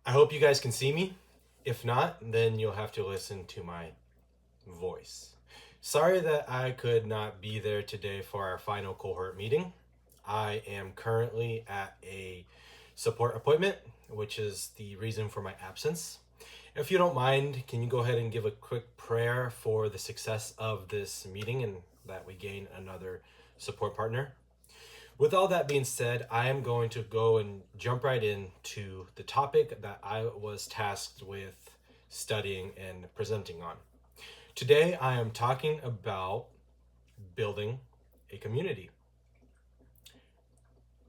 I hope you guys can see me. If not, then you'll have to listen to my voice. Sorry that I could not be there today for our final cohort meeting. I am currently at a support appointment, which is the reason for my absence. If you don't mind, can you go ahead and give a quick prayer for the success of this meeting and that we gain another support partner? With all that being said, I am going to go and jump right into the topic that I was tasked with studying and presenting on. Today, I am talking about building a community.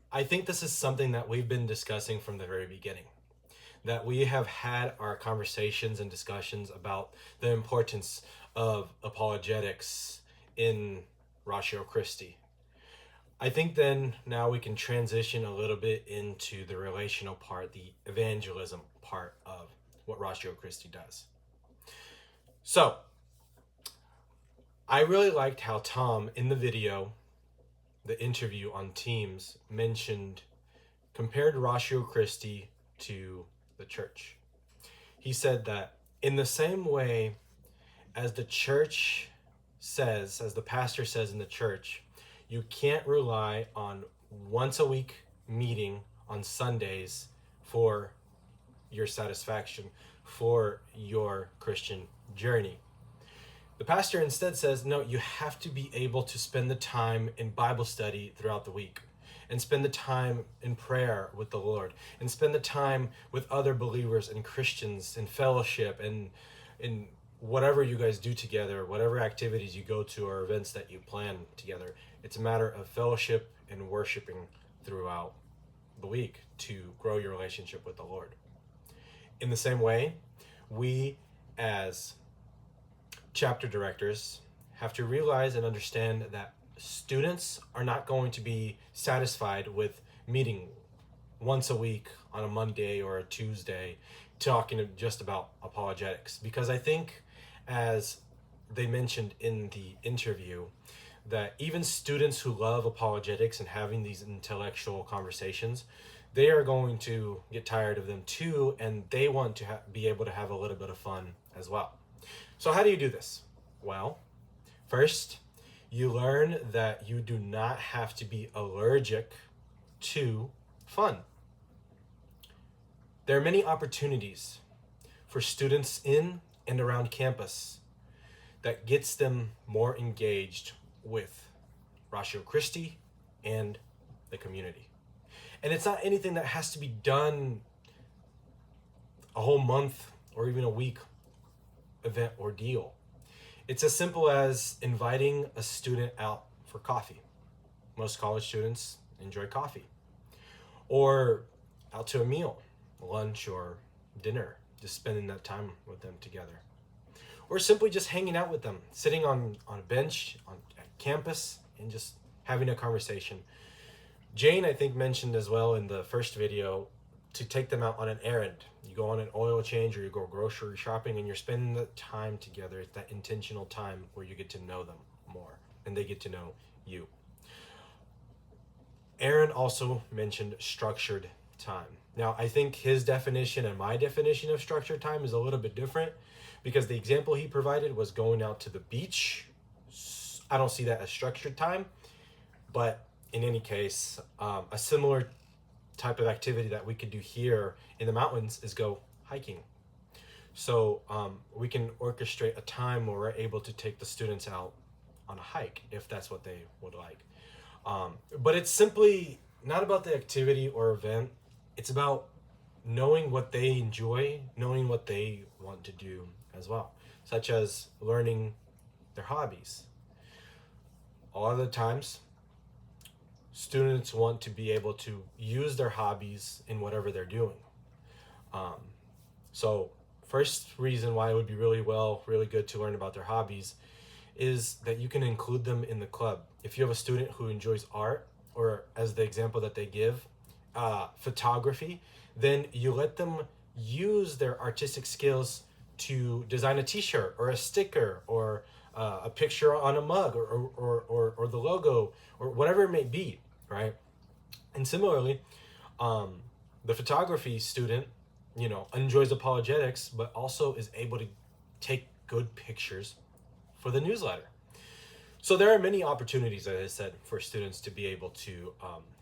I think this is something that we've been discussing from the very beginning. That we have had our conversations and discussions about the importance of apologetics in Ratio Christi. I think then now we can transition a little bit into the relational part, the evangelism part of what Ratio Christi does. So, I really liked how Tom in the video, the interview on Teams, mentioned compared Ratio Christi to the church. He said that in the same way as the church says, as the pastor says in the church, you can't rely on once a week meeting on Sundays for your satisfaction, for your Christian journey. The pastor instead says, no, you have to be able to spend the time in Bible study throughout the week and spend the time in prayer with the Lord and spend the time with other believers and Christians in fellowship and in whatever you guys do together, whatever activities you go to or events that you plan together. It's a matter of fellowship and worshiping throughout the week to grow your relationship with the Lord. In the same way, we as chapter directors have to realize and understand that students are not going to be satisfied with meeting once a week on a Monday or a Tuesday talking just about apologetics, because I think, as they mentioned in the interview, that even students who love apologetics and having these intellectual conversations, they are going to get tired of them too, and they want to be able to have a little bit of fun as well. So how do you do this? Well, first, you learn that you do not have to be allergic to fun. There are many opportunities for students in and around campus that gets them more engaged with Ratio Christi and the community. And it's not anything that has to be done a whole month or even a week event or deal. It's as simple as inviting a student out for coffee. Most college students enjoy coffee. Or out to a meal, lunch or dinner, just spending that time with them together. Or simply just hanging out with them, sitting on a bench at campus and just having a conversation. Jane, I think, mentioned as well in the first video to take them out on an errand. You go on an oil change or you go grocery shopping and you're spending the time together. It's that intentional time where you get to know them more and they get to know you. Aaron also mentioned structured time. Now, I think his definition and my definition of structured time is a little bit different because the example he provided was going out to the beach. I don't see that as structured time, but in any case, a similar type of activity that we could do here in the mountains is go hiking. So we can orchestrate a time where we're able to take the students out on a hike if that's what they would like. But it's simply not about the activity or event. It's about knowing what they enjoy, knowing what they want to do as well, such as learning their hobbies. A lot of the times, students want to be able to use their hobbies in whatever they're doing. So first reason why it would be really good to learn about their hobbies is that you can include them in the club. If you have a student who enjoys art, or as the example that they give, photography, then you let them use their artistic skills to design a t-shirt or a sticker or a picture on a mug or the logo or whatever it may be, right? And similarly, the photography student enjoys apologetics, but also is able to take good pictures for the newsletter. So there are many opportunities, as I said, for students to be able to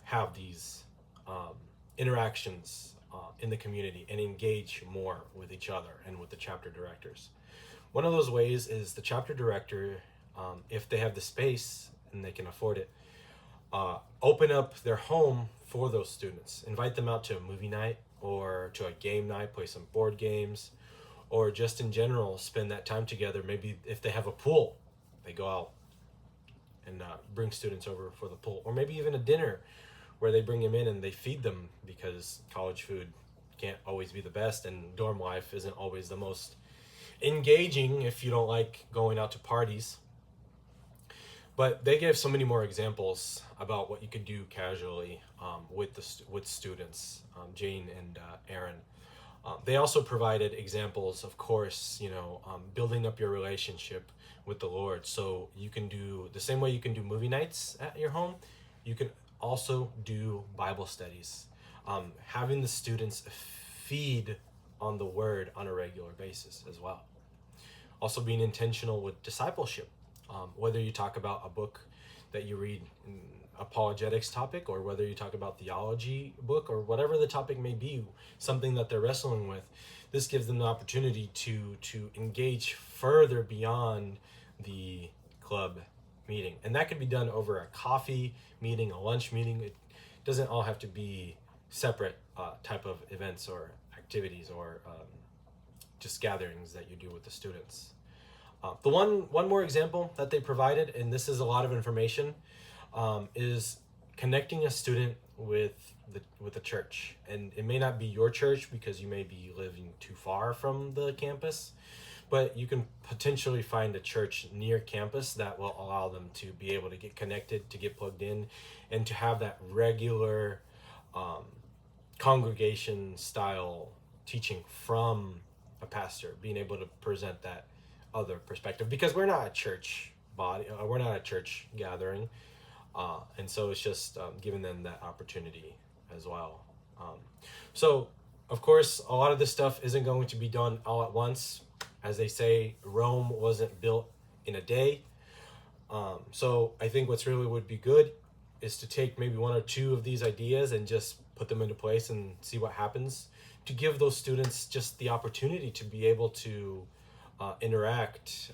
have these interactions in the community and engage more with each other and with the chapter directors. One of those ways is the chapter director, if they have the space and they can afford it, open up their home for those students. Invite them out to a movie night or to a game night, play some board games, or just in general spend that time together. Maybe if they have a pool, they go out and bring students over for the pool, or maybe even a dinner where they bring them in and they feed them, because college food can't always be the best and dorm life isn't always the most engaging if you don't like going out to parties. But they gave so many more examples about what you could do casually with students, Jane and Aaron. They also provided examples, of course, building up your relationship with the Lord. So you can do the same way you can do movie nights at your home. You can also do Bible studies, having the students feed on the Word on a regular basis as well. Also being intentional with discipleship, whether you talk about a book that you read, apologetics topic, or whether you talk about theology book, or whatever the topic may be, something that they're wrestling with. This gives them the opportunity to engage further beyond the club meeting. And that could be done over a coffee meeting, a lunch meeting. It doesn't all have to be separate type of events or activities or just gatherings that you do with the students. The one more example that they provided, and this is a lot of information, is connecting a student with the church. And it may not be your church because you may be living too far from the campus, but you can potentially find a church near campus that will allow them to be able to get connected, to get plugged in, and to have that regular congregation style teaching from a pastor, being able to present that other perspective, because we're not a church body, we're not a church gathering, and so it's just giving them that opportunity as well. So of course a lot of this stuff isn't going to be done all at once. As they say, Rome wasn't built in a day. So I think what's really would be good is to take maybe one or two of these ideas and just put them into place and see what happens, to give those students just the opportunity to be able to interact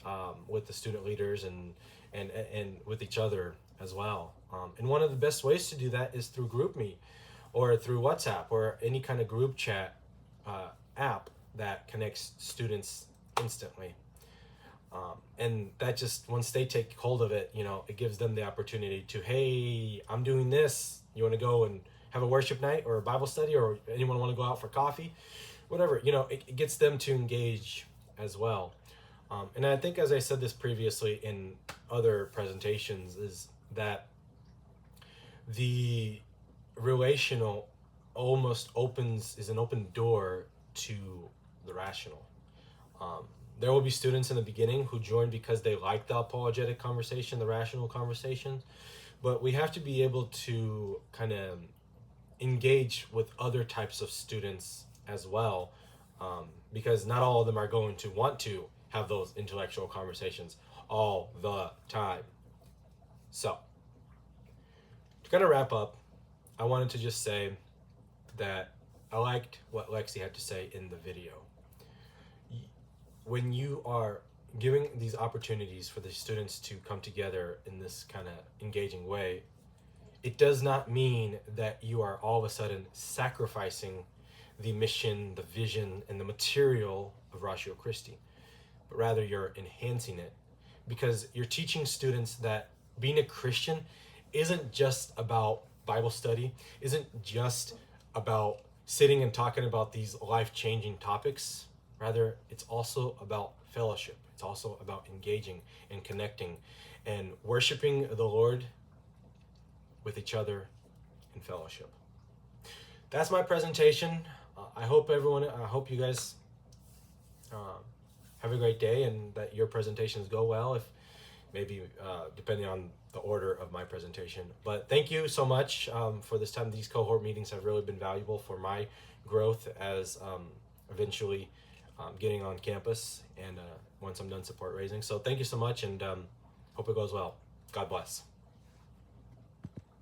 with the student leaders and with each other as well. And one of the best ways to do that is through GroupMe or through WhatsApp or any kind of group chat app that connects students instantly. And that just, once they take hold of it, it gives them the opportunity to, hey, I'm doing this. You want to go and have a worship night or a Bible study, or anyone want to go out for coffee? Whatever, it gets them to engage as well. And I think, as I said this previously in other presentations, is that the relational almost is an open door to the rational. There will be students in the beginning who join because they like the apologetic conversation, the rational conversation, but we have to be able to kind of engage with other types of students as well, because not all of them are going to want to have those intellectual conversations all the time. So, to kind of wrap up, I wanted to just say that I liked what Lexi had to say in the video. When you are giving these opportunities for the students to come together in this kind of engaging way, it does not mean that you are all of a sudden sacrificing the mission, the vision, and the material of Ratio Christi, but rather you're enhancing it, because you're teaching students that being a Christian isn't just about Bible study, isn't just about sitting and talking about these life-changing topics. Rather, it's also about fellowship. It's also about engaging and connecting and worshiping the Lord with each other in fellowship. That's my presentation. I hope you guys have a great day, and that your presentations go well, if maybe depending on the order of my presentation. But thank you so much for this time. These cohort meetings have really been valuable for my growth as eventually getting on campus and once I'm done support raising. So thank you so much, and hope it goes well. God bless.